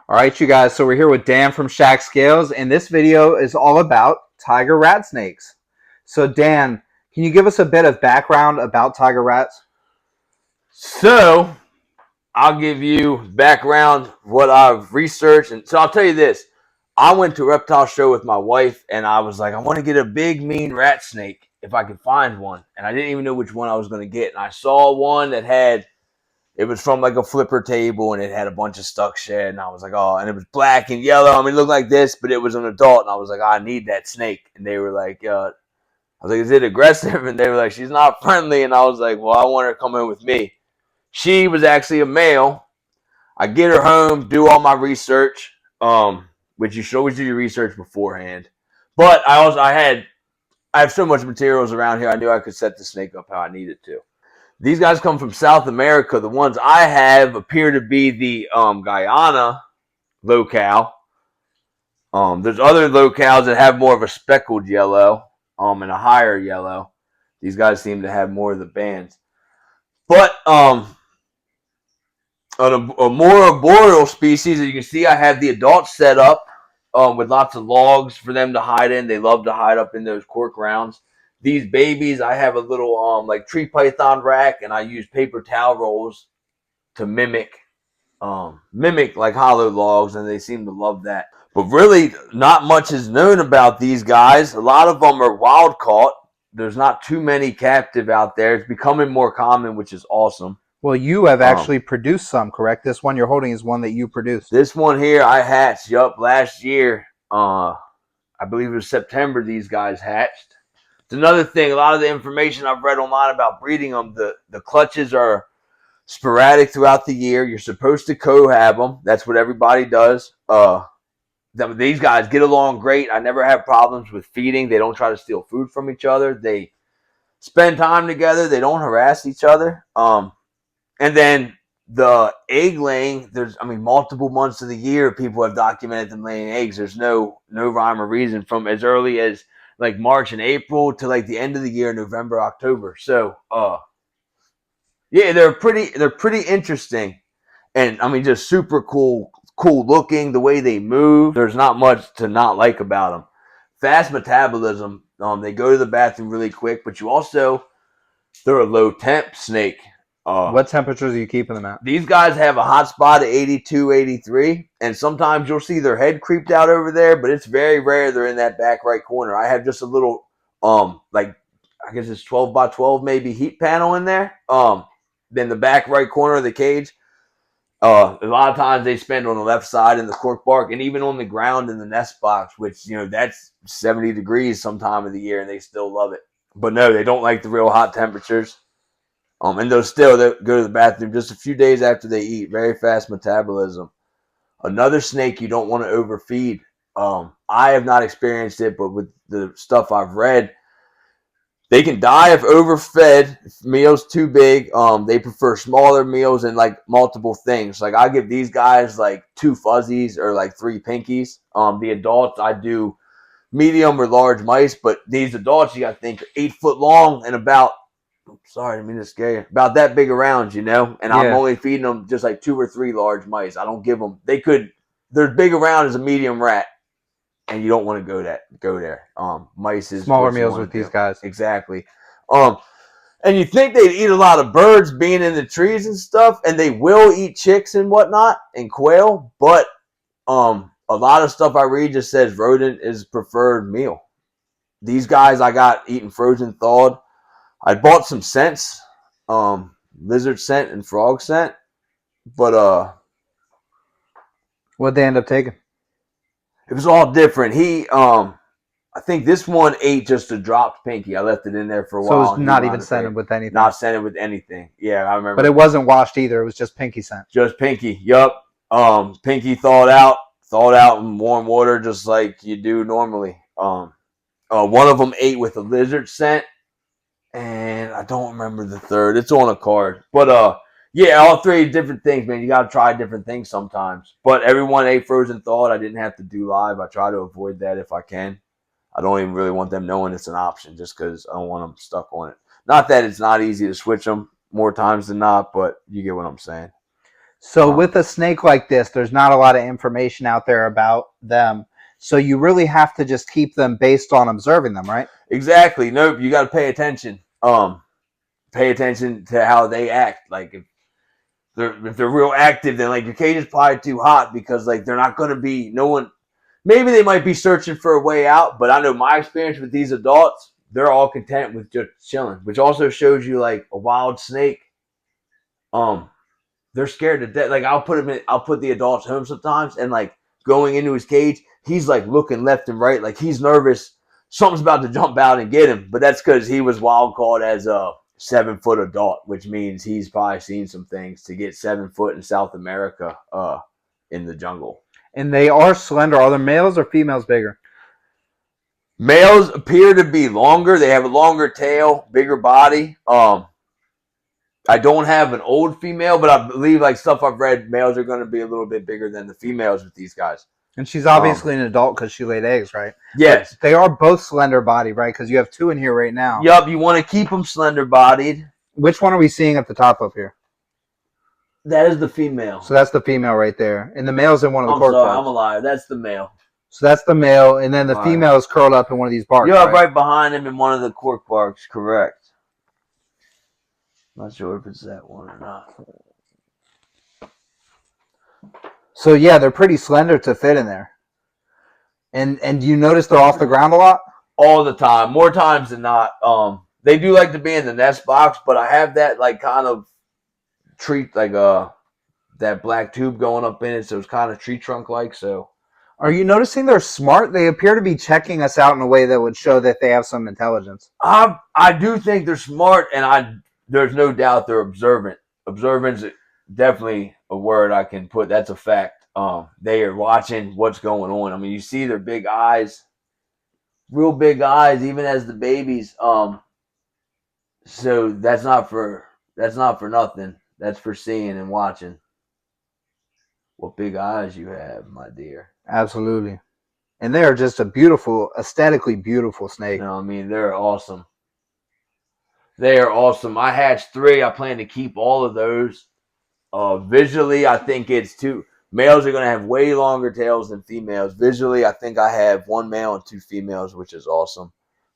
All right, you guys, so we're here with Dan from Shac Scales, and this video is all about tiger rat snakes. So Dan, can you give us a bit of background about tiger rats? So I'll give you background what I've researched, and so I'll tell you this: I went to a reptile show with my wife, and I was like, I want to get a big, mean rat snake if I could find one, and I didn't even know which one I was going to get. And I saw one that it was from like a flipper table, and it had a bunch of stuck shed, and I was like, oh, and it was black and yellow. I mean, it looked like this, but it was an adult, and I was like, I need that snake, and they were like, I was like, is it aggressive? And they were like, she's not friendly, and I was like, well, I want her to come in with me. She was actually a male. I get her home, do all my research, which you should always do your research beforehand. But I have so much materials around here. I knew I could set the snake up how I needed to. These guys come from South America. The ones I have appear to be the Guyana locale. There's other locales that have more of a speckled yellow, and a higher yellow. These guys seem to have more of the bands. But on a more arboreal species, as you can see, I have the adults set up with lots of logs for them to hide in. They love to hide up in those cork rounds. These babies, I have a little like tree python rack, and I use paper towel rolls to mimic like hollow logs, and they seem to love that. But really, not much is known about these guys. A lot of them are wild caught. There's not too many captive out there. It's becoming more common, which is awesome. Well, you have actually produced some, correct? This one you're holding is one that you produced. This one here I hatched, last year. I believe it was September these guys hatched. It's another thing, a lot of the information I've read online about breeding them, the clutches are sporadic throughout the year. You're supposed to cohab them. That's what everybody does. These guys get along great. I never have problems with feeding. They don't try to steal food from each other. They spend time together. They don't harass each other. And then the egg laying, multiple months of the year, people have documented them laying eggs. There's no rhyme or reason from as early as like March and April to like the end of the year, November, October. So, yeah, they're pretty interesting, and just super cool looking. The way they move, there's not much to not like about them. Fast metabolism. They go to the bathroom really quick, but they're a low temp snake. What temperatures are you keeping them at? These guys have a hot spot at 82, 83, and sometimes you'll see their head creeped out over there, but it's very rare they're in that back right corner. I have just a little, I guess it's 12 by 12 maybe heat panel in there. Then the back right corner of the cage. A lot of times they spend on the left side in the cork bark, and even on the ground in the nest box, which, that's 70 degrees some time of the year, and they still love it. But no, they don't like the real hot temperatures. And they'll go to the bathroom just a few days after they eat. Very fast metabolism. Another snake you don't want to overfeed. I have not experienced it, but with the stuff I've read, they can die if overfed. If meal's too big. They prefer smaller meals and like multiple things. Like I give these guys like 2 fuzzies or like 3 pinkies. The adults I do medium or large mice, but these adults you got to think are 8 foot long and about. Sorry, I mean to scare you. About that big around, and yeah. I'm only feeding them just like 2 or 3 large mice. I don't give them. They're big around as a medium rat, and you don't want to go there. Mice is smaller meals with these guys. Exactly. And you think they'd eat a lot of birds being in the trees and stuff, and they will eat chicks and whatnot and quail, but a lot of stuff I read just says rodent is preferred meal. These guys I got eating frozen thawed. I bought some scents, lizard scent and frog scent, but what'd they end up taking? It was all different. I think this one ate just a dropped pinky. I left it in there for a while. So it's not even scented with anything? Not scented with anything. Yeah, I remember. But it wasn't washed either. It was just pinky scent. Just pinky. Yup. Pinky thawed out in warm water just like you do normally. One of them ate with a lizard scent. And I don't remember the third. It's on a card. But, yeah, all 3 different things, man. You got to try different things sometimes. But everyone ate frozen thawed. I didn't have to do live. I try to avoid that if I can. I don't even really want them knowing it's an option just because I don't want them stuck on it. Not that it's not easy to switch them more times than not, but you get what I'm saying. So with a snake like this, there's not a lot of information out there about them. So you really have to just keep them based on observing them, right? Exactly. Nope. You got to pay attention. Pay attention to how they act. Like if they're real active, then like your cage is probably too hot because like they're not going to be. No one. Maybe they might be searching for a way out, but I know my experience with these adults, they're all content with just chilling, which also shows you like a wild snake. They're scared to death. Like I'll put the adults home sometimes, and like going into his cage, he's like looking left and right, like he's nervous. Something's about to jump out and get him, but that's because he was wild caught as a 7-foot adult, which means he's probably seen some things to get 7 foot in South America, in the jungle. And they are slender. Are the males or females bigger? Males appear to be longer. They have a longer tail, bigger body. I don't have an old female, but I believe like stuff I've read, males are going to be a little bit bigger than the females with these guys. And she's obviously an adult because she laid eggs, right? Yes. But they are both slender bodied, right? Because you have 2 in here right now. Yup, you want to keep them slender bodied. Which one are we seeing at the top up here? That is the female. So that's the female right there. And the male's in one of the cork barks. I'm a liar. That's the male. So that's the male, and then the female is curled up in one of these barks. Yeah, right behind him in one of the cork barks, correct. Not sure if it's that one or not. So yeah, they're pretty slender to fit in there. And you notice they're off the ground a lot? All the time. More times than not. They do like to be in the nest box, but I have that like kind of tree, like that black tube going up in it, so it's kind of tree trunk like. So are you noticing they're smart? They appear to be checking us out in a way that would show that they have some intelligence. I do think they're smart, and there's no doubt they're observant. Observant's definitely a word I can put. That's a fact. They are watching what's going on. I mean, you see their big eyes, real big eyes, even as the babies. So that's not for nothing. That's for seeing and watching. What big eyes you have, my dear. Absolutely. And they are just a beautiful, aesthetically beautiful snake. No, I mean, they're awesome. They are awesome. I hatched 3. I plan to keep all of those. Visually, I think it's 2. Males are going to have way longer tails than females. Visually, I think I have 1 male and 2 females, which is awesome.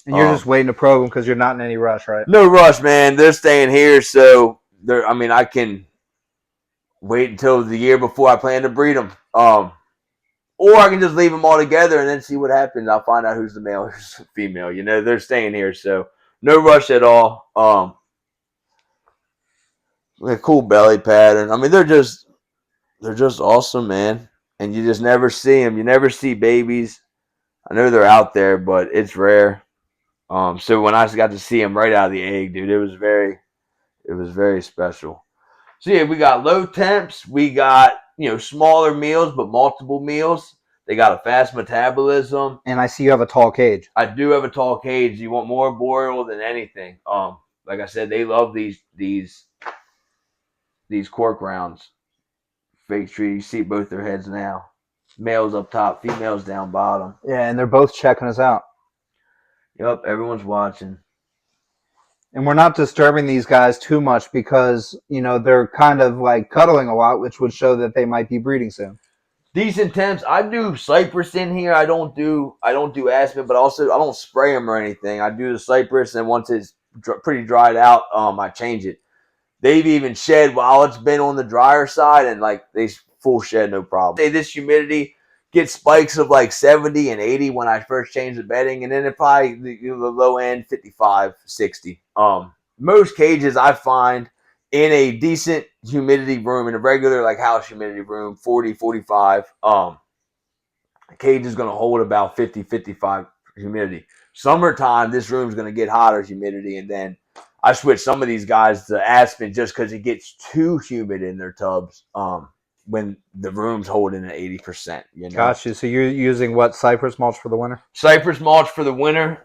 And you're just waiting to probe them because you're not in any rush, right? No rush, man. They're staying here, so I can wait until the year before I plan to breed them. Or I can just leave them all together and then see what happens. I'll find out who's the male, who's the female. You know, they're staying here, so no rush at all. A cool belly pattern. I mean, they're just awesome, man. And you just never see them. You never see babies. I know they're out there, but it's rare. So when I got to see them right out of the egg, dude, it was very special. So yeah, we got low temps. We got, smaller meals, but multiple meals. They got a fast metabolism. And I see you have a tall cage. I do have a tall cage. You want more boreal than anything. Like I said, they love these cork rounds. Fake tree. You see both their heads now. Males up top, females down bottom. Yeah, and they're both checking us out. Yep, everyone's watching. And we're not disturbing these guys too much because, they're kind of like cuddling a lot, which would show that they might be breeding soon. Decent temps. I do cypress in here. I don't do aspen, but also I don't spray them or anything. I do the cypress, and once it's pretty dried out, I change it. They've even shed while it's been on the drier side, and like they full shed, no problem. Say this humidity gets spikes of like 70 and 80 when I first change the bedding, and then it probably the low end 55, 60. Most cages I find in a decent humidity room, in a regular like house humidity room, 40, 45, a cage is going to hold about 50, 55 humidity. Summertime, this room is going to get hotter humidity, and then I switch some of these guys to aspen just because it gets too humid in their tubs when the room's holding at 80%. Gotcha. So you're using what, cypress mulch for the winter? Cypress mulch for the winter.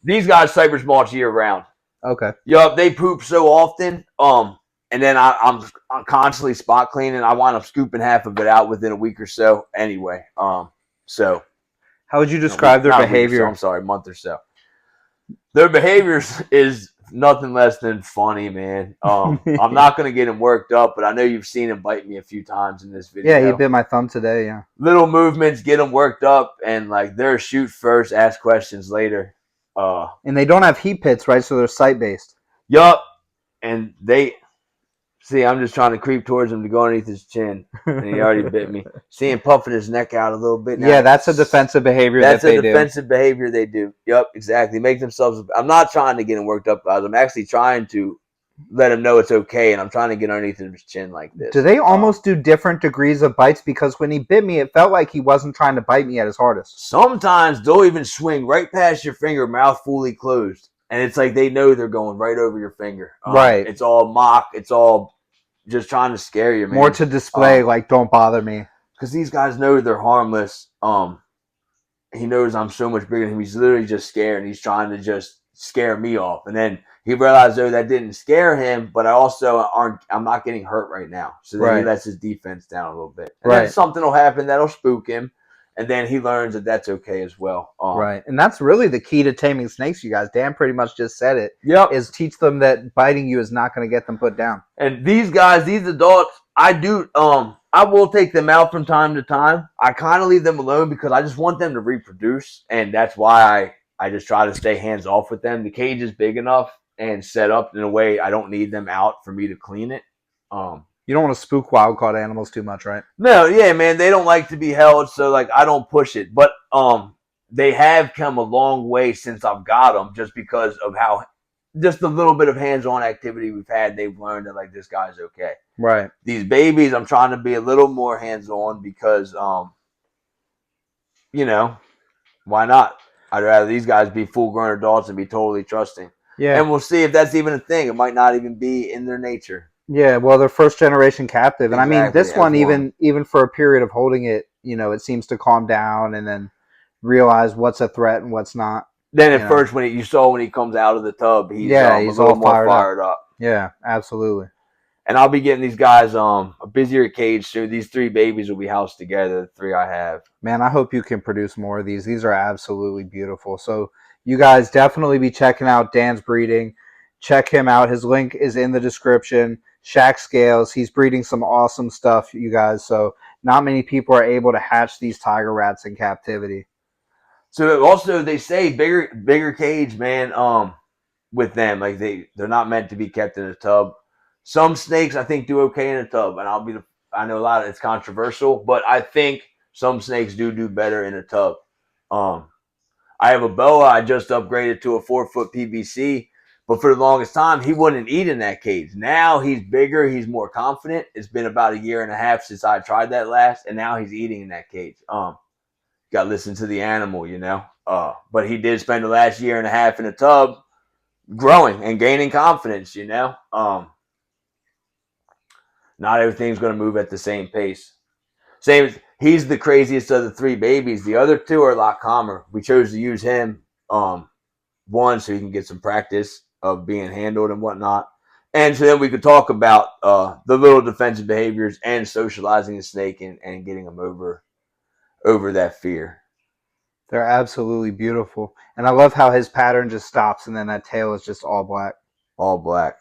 These guys cypress mulch year round. Okay. Yup, they poop so often. And then I'm constantly spot cleaning. I wind up scooping half of it out within a week or so. Anyway, so how would you describe their behavior? A month or so. Their behavior is nothing less than funny, man. I'm not gonna get him worked up, but I know you've seen him bite me a few times in this video. Yeah, he bit my thumb today. Yeah. Little movements get them worked up, and like they're shoot first, ask questions later. And they don't have heat pits, right? So they're sight based. Yup. And they see, I'm just trying to creep towards him to go underneath his chin, and he already bit me. See him puffing his neck out a little bit. Now. Yeah, that's a defensive behavior. That's a defensive behavior they do. Yup, exactly. Make themselves. I'm not trying to get him worked up, guys. I'm actually trying to let him know it's okay, and I'm trying to get underneath his chin like this. Do they almost do different degrees of bites? Because when he bit me, it felt like he wasn't trying to bite me at his hardest. Sometimes they'll even swing right past your finger, mouth fully closed. And it's like they know they're going right over your finger. Right. It's all mock. It's all just trying to scare you, man. More to display, like, don't bother me. Because these guys know they're harmless. He knows I'm so much bigger than him. He's literally just scared, and he's trying to just scare me off. And then he realized, though, that didn't scare him, but I'm not getting hurt right now. So then he lets his defense down a little bit. And then something will happen that'll spook him. And then he learns that that's okay as well. Right. And that's really the key to taming snakes, you guys. Dan pretty much just said it. Yep. Is teach them that biting you is not going to get them put down. And these guys, these adults, I will take them out from time to time. I kind of leave them alone because I just want them to reproduce. And that's why I just try to stay hands off with them. The cage is big enough and set up in a way I don't need them out for me to clean it. You don't want to spook wild-caught animals too much, right? No, yeah, man. They don't like to be held, so, like, I don't push it. But they have come a long way since I've got them just because of how just a little bit of hands-on activity we've had. They've learned that, like, this guy's okay. Right. These babies, I'm trying to be a little more hands-on because, why not? I'd rather these guys be full-grown adults and be totally trusting. Yeah. And we'll see if that's even a thing. It might not even be in their nature. Yeah, well, they're first generation captive, and Exactly, I mean this one even for a period of holding it, it seems to calm down and then realize what's a threat and what's not. Then at first, when you saw when he comes out of the tub, he's all fired up. Yeah, absolutely. And I'll be getting these guys a busier cage soon. These 3 babies will be housed together. The 3 I have. Man, I hope you can produce more of these. These are absolutely beautiful. So you guys definitely be checking out Dan's breeding. Check him out. His link is in the description. Shac Scales. He's breeding some awesome stuff, you guys. So not many people are able to hatch these tiger rats in captivity. So also they say bigger cage, man. With them, like they're not meant to be kept in a tub. Some snakes I think do okay in a tub, and I know a lot of it's controversial, but I think some snakes do better in a tub. I have a boa I just upgraded to a 4-foot PVC. But for the longest time, he wouldn't eat in that cage. Now he's bigger. He's more confident. It's been about 1.5 years since I tried that last, and now he's eating in that cage. Got to listen to the animal, But he did spend the last 1.5 years in a tub growing and gaining confidence, Not everything's going to move at the same pace. Same as he's the craziest of the 3 babies. The other 2 are a lot calmer. We chose to use him, one, so he can get some practice of being handled and whatnot. And so then we could talk about the little defensive behaviors and socializing the snake and getting them over that fear. They're absolutely beautiful. And I love how his pattern just stops and then that tail is just all black. All black.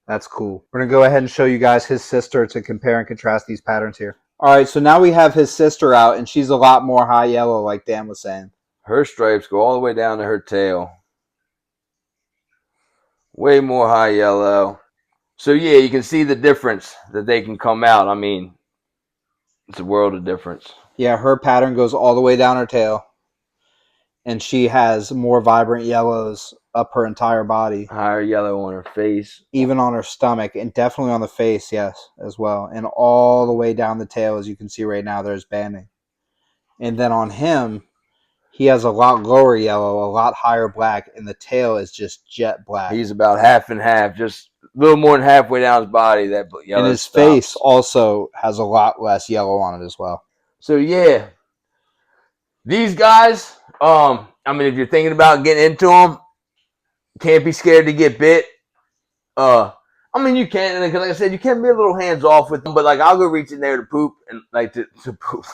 That's cool. We're going to go ahead and show you guys his sister to compare and contrast these patterns here. All right, so now we have his sister out, and she's a lot more high yellow, like Dan was saying. Her stripes go all the way down to her tail. Way more high yellow. So, yeah, you can see the difference that they can come out. I mean, it's a world of difference. Yeah, her pattern goes all the way down her tail. And she has more vibrant yellows up her entire body. Higher yellow on her face. Even on her stomach, and definitely on the face, yes, as well. And all the way down the tail, as you can see right now, there's banding. And then on him, he has a lot lower yellow, a lot higher black, and the tail is just jet black. He's about half and half, just a little more than halfway down his body. That yellow and his face also has a lot less yellow on it as well. So, yeah. These guys, I mean, if you're thinking about getting into them, can't be scared to get bit. I mean, you can, like I said, you can be a little hands off with them, but like I'll go reach in there to poop and like to poop.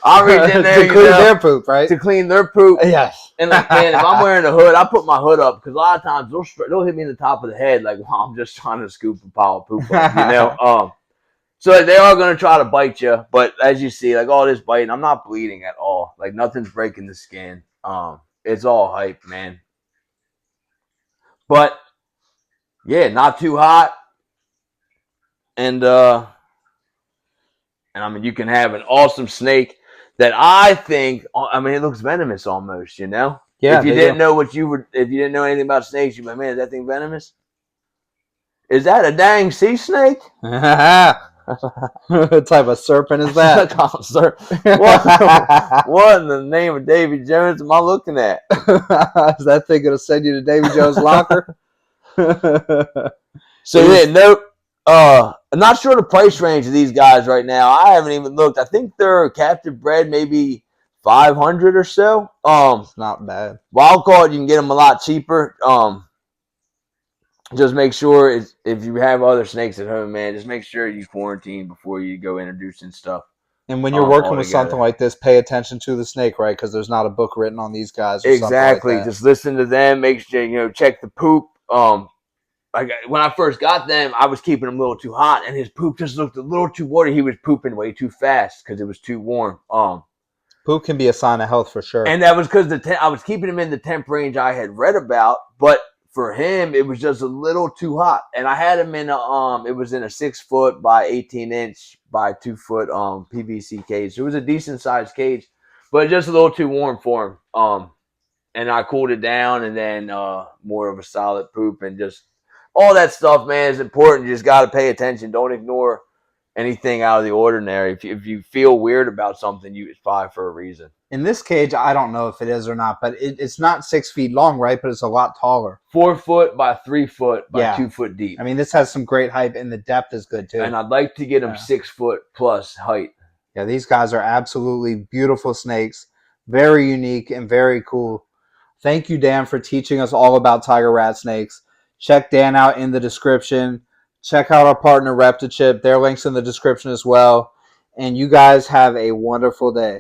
I'll reach in there, to clean their poop, right? to clean their poop. Yes. And like, man, if I'm wearing a hood, I put my hood up because a lot of times they'll hit me in the top of the head like while I'm just trying to scoop a pile of poop up, So like, they are going to try to bite you, but as you see, like all this biting, I'm not bleeding at all. Like nothing's breaking the skin. It's all hype, man. But yeah, not too hot, and I mean you can have an awesome snake that I think. I mean, it looks venomous almost. Yeah, If you they didn't do. know if you didn't know anything about snakes, you'd be like, man, is that thing venomous? Is that a dang sea snake? What type of serpent is that? What in the name of Davy Jones am I looking at? Is that thing going to send you to Davy Jones' locker? So yeah, nope. I'm not sure the price range of these guys right now. I haven't even looked. I think they're captive bred, maybe 500 or so. It's not bad. Wild caught, you can get them a lot cheaper. Just make sure if you have other snakes at home, man, just make sure you quarantine before you go introducing stuff. And when you're working with altogether. something like this, pay attention to the snake, right? Because there's not a book written on these guys or Exactly. something like that. Just listen to them. Make sure check the poop. Like when I first got them, I was keeping them a little too hot, and his poop just looked a little too watery. He was pooping way too fast because it was too warm. Poop can be a sign of health for sure. And that was because I was keeping him in the temp range I had read about, but for him it was just a little too hot. And I had him in it was in a 6 foot by 18 inch by 2 foot PVC cage. So it was a decent sized cage, but just a little too warm for him. And I cooled it down, and then more of a solid poop, and just all that stuff, man, is important. You just got to pay attention. Don't ignore anything out of the ordinary. If you feel weird about something, it's probably for a reason. In this cage, I don't know if it is or not, but it's not 6 feet long, right? But it's a lot taller. 4 foot by 3 foot by 2 foot deep. I mean, this has some great height, and the depth is good too. And I'd like to get them 6 foot plus height. Yeah, these guys are absolutely beautiful snakes. Very unique and very cool. Thank you, Dan, for teaching us all about tiger rat snakes. Check Dan out in the description. Check out our partner, Reptichip. Their link's in the description as well. And you guys have a wonderful day.